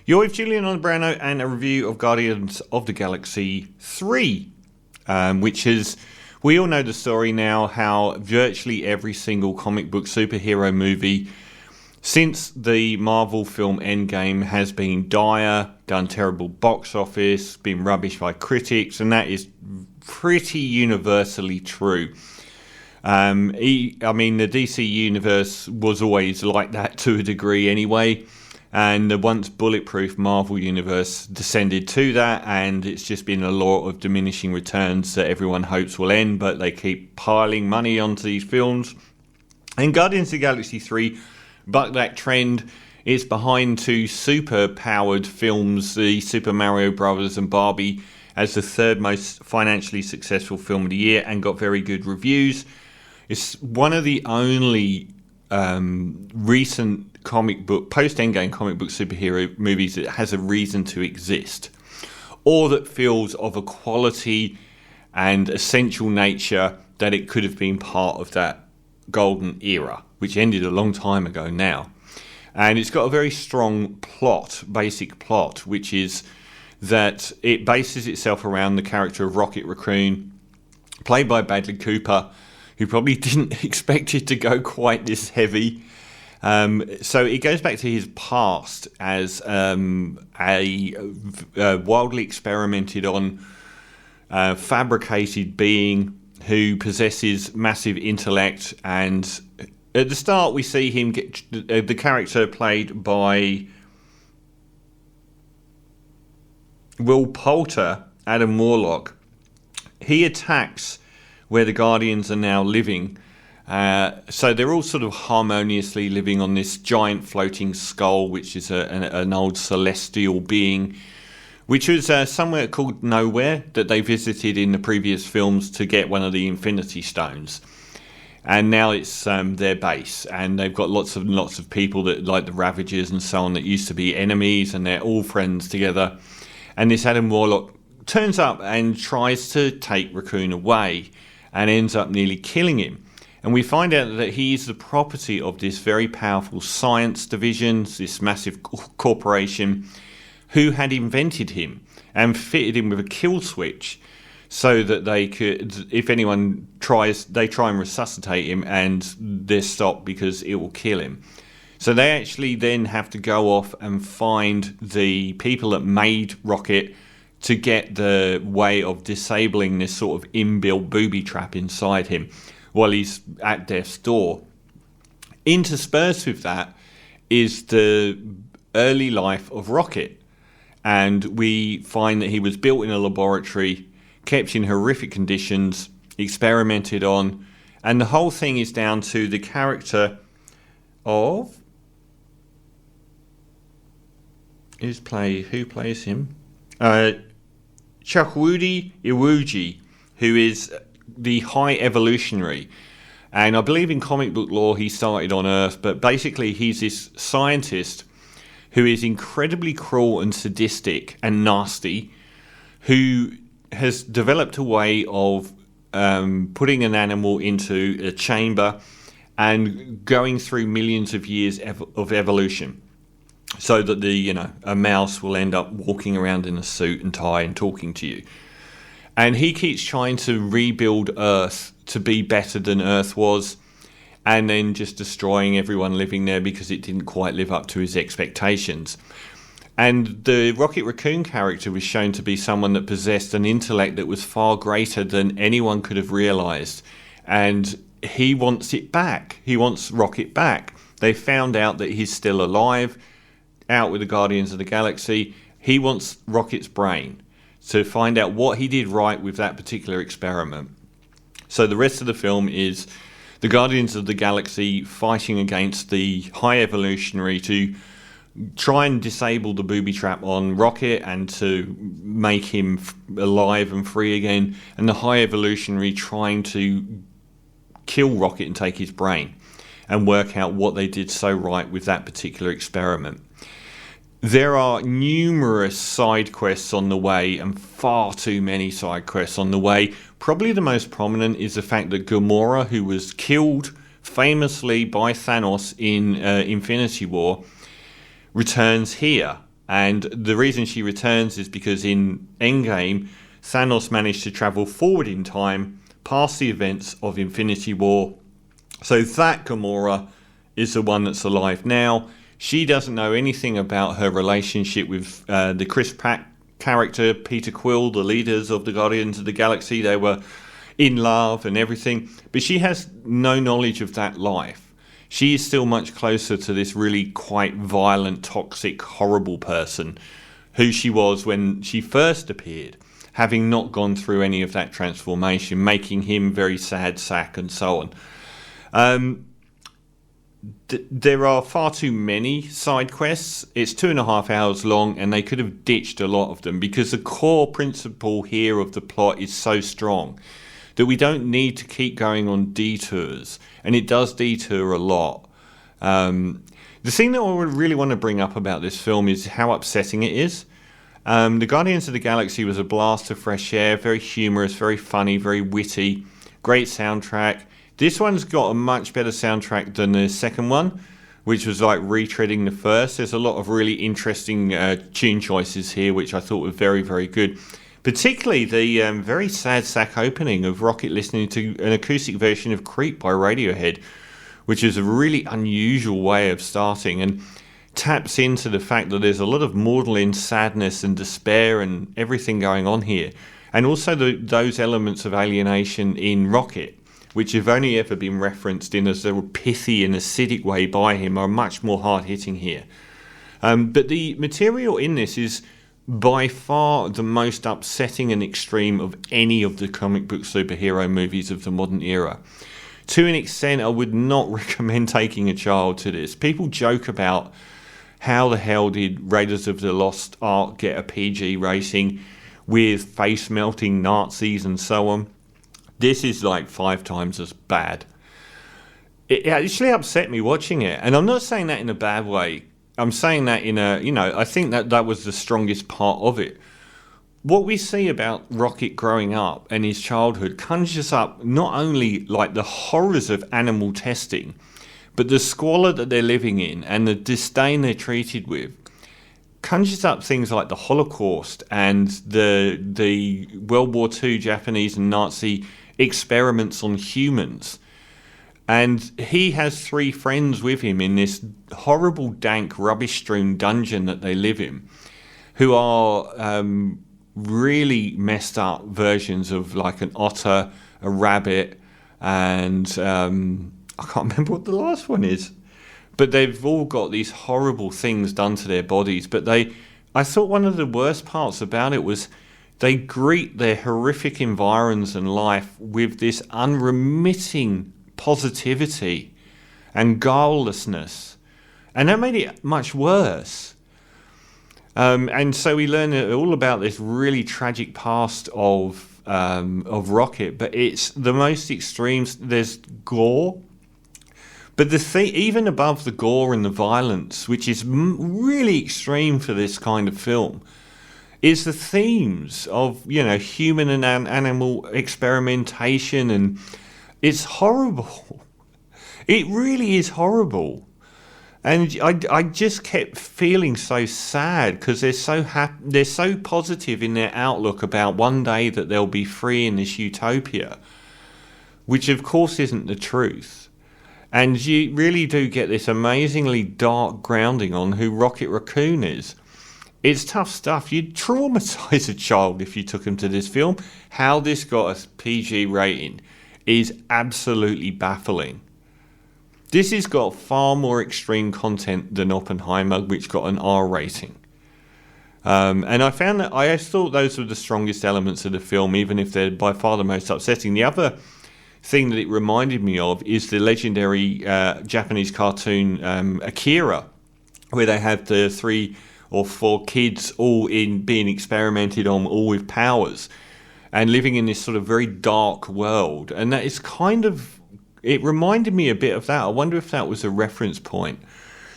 You're with Julian Onbrano and a review of Guardians of the Galaxy 3, which is, we all know the story now, how virtually every single comic book superhero movie since the Marvel film Endgame has been dire, done terrible box office, been rubbish by critics, and that is pretty universally true. I mean, the DC universe was always like that to a degree anyway, and the once bulletproof Marvel universe descended to that, and it's just been a law of diminishing returns that everyone hopes will end, but they keep piling money onto these films. And Guardians of the Galaxy 3 bucked that trend. It's behind two super-powered films, the Super Mario Brothers and Barbie, as the third most financially successful film of the year, and got very good reviews. It's one of the only recent post-Endgame comic book superhero movies that has a reason to exist, or that feels of a quality and essential nature that it could have been part of that golden era, which ended a long time ago now. And it's got a very strong basic plot, which is that it bases itself around the character of Rocket Racoon, played by Bradley Cooper, who probably didn't expect it to go quite this heavy. So it goes back to his past as a wildly experimented on, fabricated being who possesses massive intellect. And at the start we see him get the character played by Will Poulter, Adam Warlock. He attacks where the Guardians are now living. So they're all sort of harmoniously living on this giant floating skull, which is an old celestial being, which was somewhere called Nowhere that they visited in the previous films to get one of the Infinity Stones. And now it's their base, and they've got lots of people that, like the Ravagers and so on, that used to be enemies, and they're all friends together. And this Adam Warlock turns up and tries to take Raccoon away, and ends up nearly killing him. And we find out that he is the property of this very powerful science division, this massive corporation, who had invented him and fitted him with a kill switch so that they could, if anyone tries, they try and resuscitate him, and they're stopped because it will kill him. So they actually then have to go off and find the people that made Rocket to get the way of disabling this sort of inbuilt booby trap inside him while he's at death's door. Interspersed with that is the early life of Rocket, and we find that he was built in a laboratory, kept in horrific conditions, experimented on, and the whole thing is down to the character of who plays him? Chukwudi Iwuji, who is the High Evolutionary. And I believe in comic book lore he started on Earth, but basically he's this scientist who is incredibly cruel and sadistic and nasty, who has developed a way of putting an animal into a chamber and going through millions of years of evolution, so that a mouse will end up walking around in a suit and tie and talking to you. And he keeps trying to rebuild Earth to be better than Earth was, and then just destroying everyone living there because it didn't quite live up to his expectations. And the Rocket Racoon character was shown to be someone that possessed an intellect that was far greater than anyone could have realised. And he wants it back. He wants Rocket back. They found out that he's still alive, out with the Guardians of the Galaxy. He wants Rocket's brain to find out what he did right with that particular experiment. So the rest of the film is the Guardians of the Galaxy fighting against the High Evolutionary to try and disable the booby trap on Rocket and to make him alive and free again, and the High Evolutionary trying to kill Rocket and take his brain and work out what they did so right with that particular experiment. There are numerous side quests on the way, and far too many side quests on the way. Probably the most prominent is the fact that Gamora, who was killed famously by Thanos in Infinity War, returns here And the reason she returns is because in Endgame, Thanos managed to travel forward in time past the events of Infinity War. So that Gamora is the one that's alive now. She doesn't know anything about her relationship with the Chris Pratt character, Peter Quill, the leaders of the Guardians of the Galaxy. They were in love and everything, but she has no knowledge of that life. She is still much closer to this really quite violent, toxic, horrible person who she was when she first appeared, having not gone through any of that transformation, making him very sad sack and so on. There are far too many side quests. It's 2.5 hours long, and they could have ditched a lot of them because the core principle here of the plot is so strong that we don't need to keep going on detours, and it does detour a lot. The thing that I really want to bring up about this film is how upsetting it is. The Guardians of the Galaxy was a blast of fresh air, very humorous, very funny, very witty, great soundtrack. This one's got a much better soundtrack than the second one, which was like retreading the first. There's a lot of really interesting tune choices here, which I thought were very, very good. Particularly the very sad sack opening of Rocket listening to an acoustic version of Creep by Radiohead, which is a really unusual way of starting and taps into the fact that there's a lot of maudlin sadness and despair and everything going on here. And also those elements of alienation in Rocket, which have only ever been referenced in a sort of pithy and acidic way by him, are much more hard-hitting here. But the material in this is by far the most upsetting and extreme of any of the comic book superhero movies of the modern era. To an extent, I would not recommend taking a child to this. People joke about how the hell did Raiders of the Lost Ark get a PG rating with face-melting Nazis and so on. This is like 5 times as bad. It actually upset me watching it. And I'm not saying that in a bad way. I'm saying that in a, I think that was the strongest part of it. What we see about Rocket growing up and his childhood conjures up not only like the horrors of animal testing, but the squalor that they're living in and the disdain they're treated with. Conjures up things like the Holocaust and the World War II Japanese and Nazi experiments on humans. And he has 3 friends with him in this horrible, dank, rubbish-strewn dungeon that they live in, who are really messed up versions of like an otter, a rabbit, and I can't remember what the last one is. But they've all got these horrible things done to their bodies. But I thought one of the worst parts about it was they greet their horrific environs and life with this unremitting positivity and guilelessness. And that made it much worse. And so we learn all about this really tragic past of Rocket, but it's the most extreme. There's gore. But even above the gore and the violence, which is really extreme for this kind of film, is the themes of, human and animal experimentation, and it's horrible. It really is horrible. And I just kept feeling so sad because they're so they're so positive in their outlook about one day that they'll be free in this utopia, which of course isn't the truth. And you really do get this amazingly dark grounding on who Rocket Racoon is. It's tough stuff. You'd traumatise a child if you took him to this film. How this got a PG rating is absolutely baffling. This has got far more extreme content than Oppenheimer, which got an R rating. And I found that I thought those were the strongest elements of the film, even if they're by far the most upsetting. The other thing that it reminded me of is the legendary Japanese cartoon Akira, where they have the 3 or 4 kids all being experimented on, all with powers, and living in this sort of very dark world. And that is it reminded me a bit of that. I wonder if that was a reference point.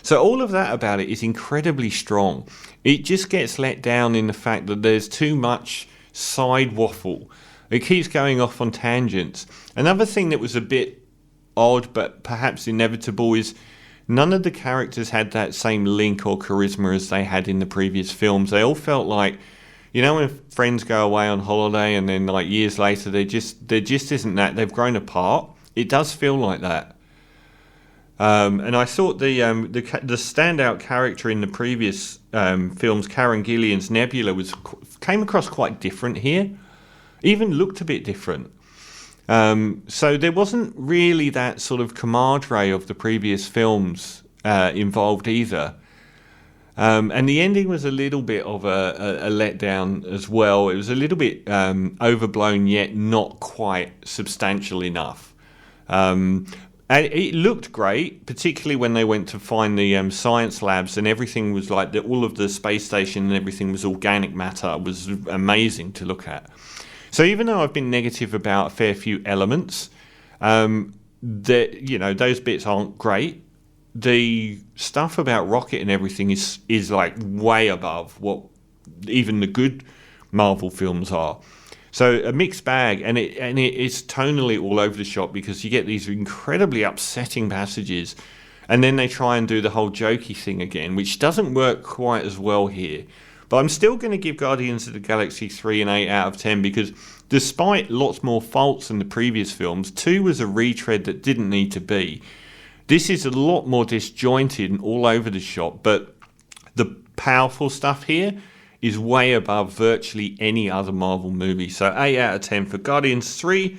So all of that about it is incredibly strong. It just gets let down in the fact that there's too much side waffle. It keeps going off on tangents. Another thing that was a bit odd but perhaps inevitable is none of the characters had that same link or charisma as they had in the previous films. They all felt like, you know, when friends go away on holiday and then like years later there just isn't that. They've grown apart. It does feel like that. And I thought the standout character in the previous films, Karen Gillan's Nebula, came across quite different here. Even looked a bit different. So there wasn't really that sort of compadre of the previous films involved either. And the ending was a little bit of a letdown as well. It was a little bit overblown, yet not quite substantial enough. And it looked great, particularly when they went to find the science labs, and everything was like all of the space station and everything was organic matter. It was amazing to look at. So even though I've been negative about a fair few elements, those bits aren't great. The stuff about Rocket and everything is like way above what even the good Marvel films are. So a mixed bag, and it's tonally all over the shop because you get these incredibly upsetting passages, and then they try and do the whole jokey thing again, which doesn't work quite as well here. But I'm still going to give Guardians of the Galaxy 3 an 8 out of 10 because despite lots more faults than the previous films, 2 was a retread that didn't need to be. This is a lot more disjointed and all over the shop, but the powerful stuff here is way above virtually any other Marvel movie. So 8 out of 10 for Guardians 3